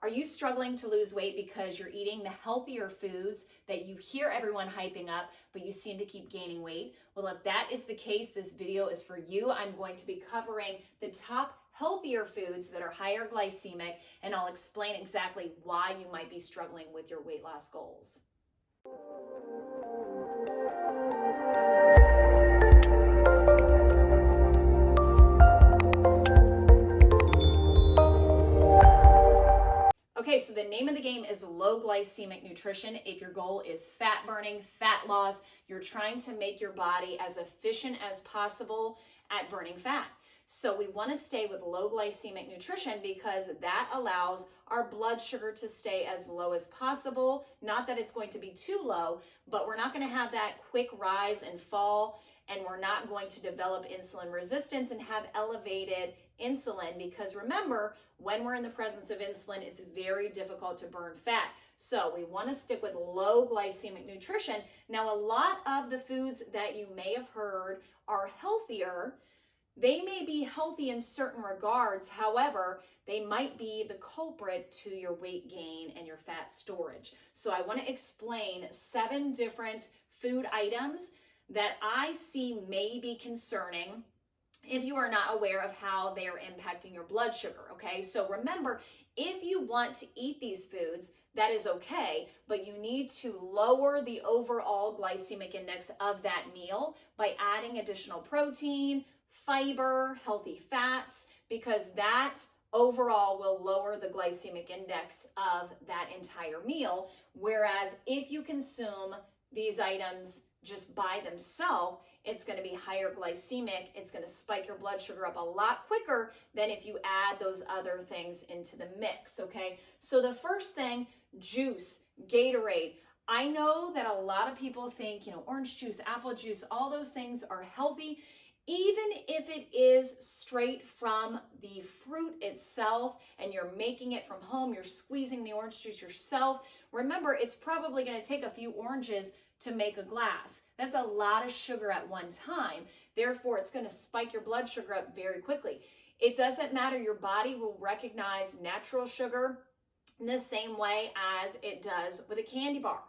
Are you struggling to lose weight because you're eating the healthier foods that you hear everyone hyping up, but you seem to keep gaining weight? Well, if that is the case, this video is for you. I'm going to be covering the top healthier foods that are higher glycemic, and I'll explain exactly why you might be struggling with your weight loss goals. Okay, so the name of the game is low glycemic nutrition. If your goal is fat burning, fat loss, you're trying to make your body as efficient as possible at burning fat. So we want to stay with low glycemic nutrition because that allows our blood sugar to stay as low as possible. Not that it's going to be too low, but we're not going to have that quick rise and fall, and we're not going to develop insulin resistance and have elevated insulin, because remember, when we're in the presence of insulin, it's very difficult to burn fat. So we want to stick with low glycemic nutrition. Now, a lot of the foods that you may have heard are healthier. They may be healthy in certain regards. However, they might be the culprit to your weight gain and your fat storage. So I want to explain 7 different food items that I see may be concerning if you are not aware of how they are impacting your blood sugar, okay? So remember, if you want to eat these foods, that is okay, but you need to lower the overall glycemic index of that meal by adding additional protein, fiber, healthy fats, because that overall will lower the glycemic index of that entire meal. Whereas if you consume these items just by themselves, it's going to be higher glycemic. It's going to spike your blood sugar up a lot quicker than if you add those other things into the mix, okay? So the first thing, juice, Gatorade. I know that a lot of people think, orange juice, apple juice, all those things are healthy, even if it is straight from the fruit itself and you're making it from home, you're squeezing the orange juice yourself. Remember, it's probably going to take a few oranges to make a glass. That's a lot of sugar at one time. Therefore, it's going to spike your blood sugar up very quickly. It doesn't matter. Your body will recognize natural sugar in the same way as it does with a candy bar,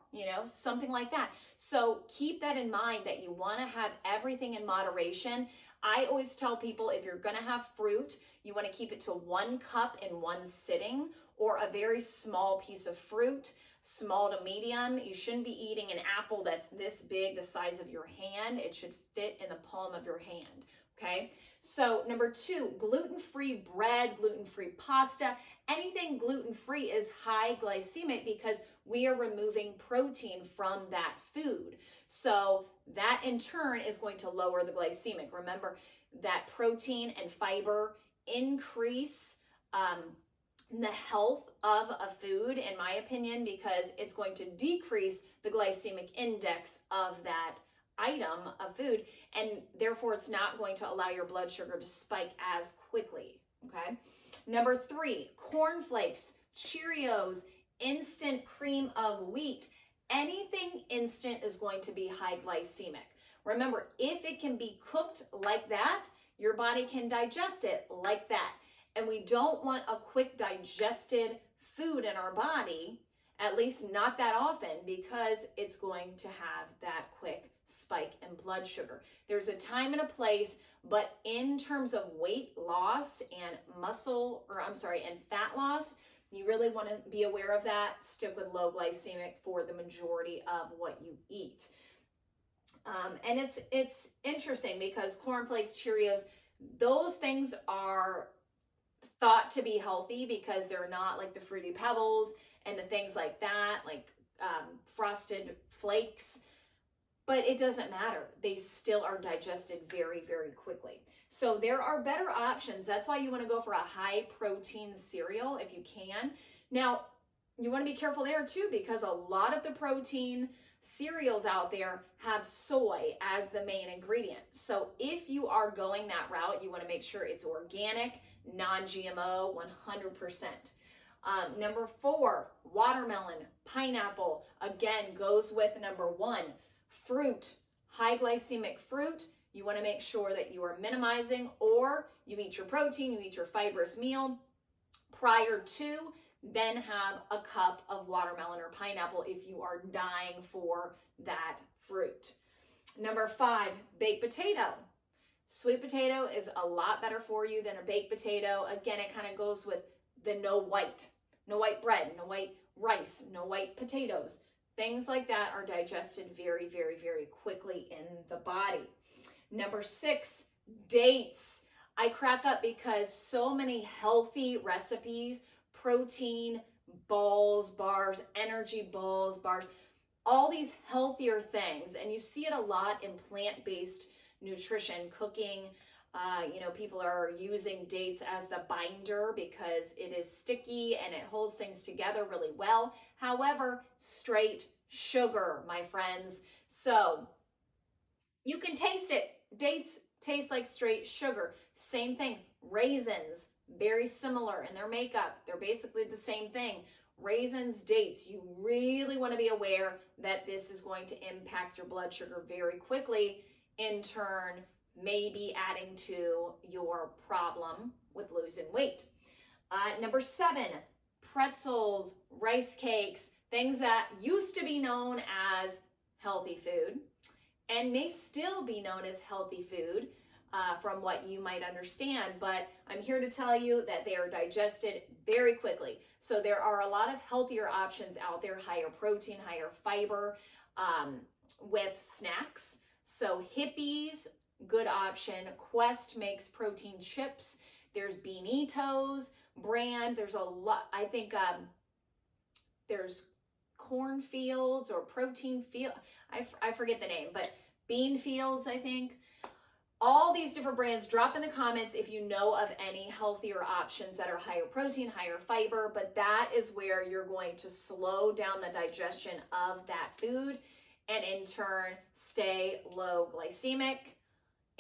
something like that. So keep that in mind, that you want to have everything in moderation. I always tell people, if you're going to have fruit, you want to keep it to 1 cup in one sitting, or a very small piece of fruit, small to medium. You shouldn't be eating an apple that's this big, the size of your hand. It should fit in the palm of your hand, okay? So number 2, gluten-free bread, gluten-free pasta. Anything gluten-free is high glycemic because we are removing protein from that food. So that in turn is going to lower the glycemic. Remember that protein and fiber increase the health of a food, in my opinion, because it's going to decrease the glycemic index of that item of food, and therefore it's not going to allow your blood sugar to spike as quickly, okay? Number 3, corn flakes, Cheerios, instant cream of wheat. Anything instant is going to be high glycemic. Remember, if it can be cooked like that, your body can digest it like that. And we don't want a quick digested food in our body, at least not that often, because it's going to have that quick spike in blood sugar. There's a time and a place, but in terms of weight loss and and fat loss, you really want to be aware of that. Stick with low glycemic for the majority of what you eat. And it's interesting because cornflakes, Cheerios, those things are thought to be healthy because they're not like the Fruity Pebbles and the things like that, like frosted flakes, but it doesn't matter. They still are digested very, very quickly. So there are better options. That's why you want to go for a high protein cereal if you can. Now, you want to be careful there too, because a lot of the protein cereals out there have soy as the main ingredient. So if you are going that route, you want to make sure it's organic, non-GMO, 100%. Number 4, watermelon, pineapple, again, goes with number 1. Fruit, high glycemic fruit, you want to make sure that you are minimizing, or you eat your protein, you eat your fibrous meal prior to then have a cup of watermelon or pineapple if you are dying for that fruit. Number 5, baked potato. Sweet potato is a lot better for you than a baked potato. Again, it kind of goes with the no white bread, no white rice, no white potatoes. Things like that are digested very, very, very quickly in the body. Number 6, dates. I crack up because so many healthy recipes, protein balls, bars, energy balls, bars, all these healthier things. And you see it a lot in plant-based nutrition, cooking. People are using dates as the binder because it is sticky and it holds things together really well. However, straight sugar, my friends. So you can taste it. Dates taste like straight sugar. Same thing. Raisins, very similar in their makeup. They're basically the same thing. Raisins, dates, you really want to be aware that this is going to impact your blood sugar very quickly, in turn maybe adding to your problem with losing weight. Number 7, pretzels, rice cakes, things that used to be known as healthy food and may still be known as healthy food from what you might understand, but I'm here to tell you that they are digested very quickly. So there are a lot of healthier options out there, higher protein, higher fiber, with snacks. So Hippies, good option. Quest makes protein chips. There's Beanitos brand. There's a lot. I think there's Cornfields or Protein Field. I forget the name, but Bean Fields, I think. All these different brands, drop in the comments if you know of any healthier options that are higher protein, higher fiber, but that is where you're going to slow down the digestion of that food and in turn stay low glycemic,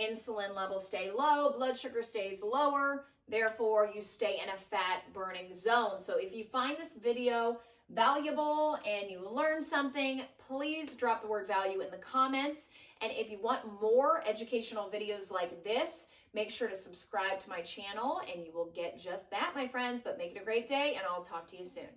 insulin levels stay low, blood sugar stays lower, therefore you stay in a fat burning zone. So if you find this video valuable and you learn something, please drop the word value in the comments. And if you want more educational videos like this, make sure to subscribe to my channel and you will get just that, my friends. But make it a great day and I'll talk to you soon.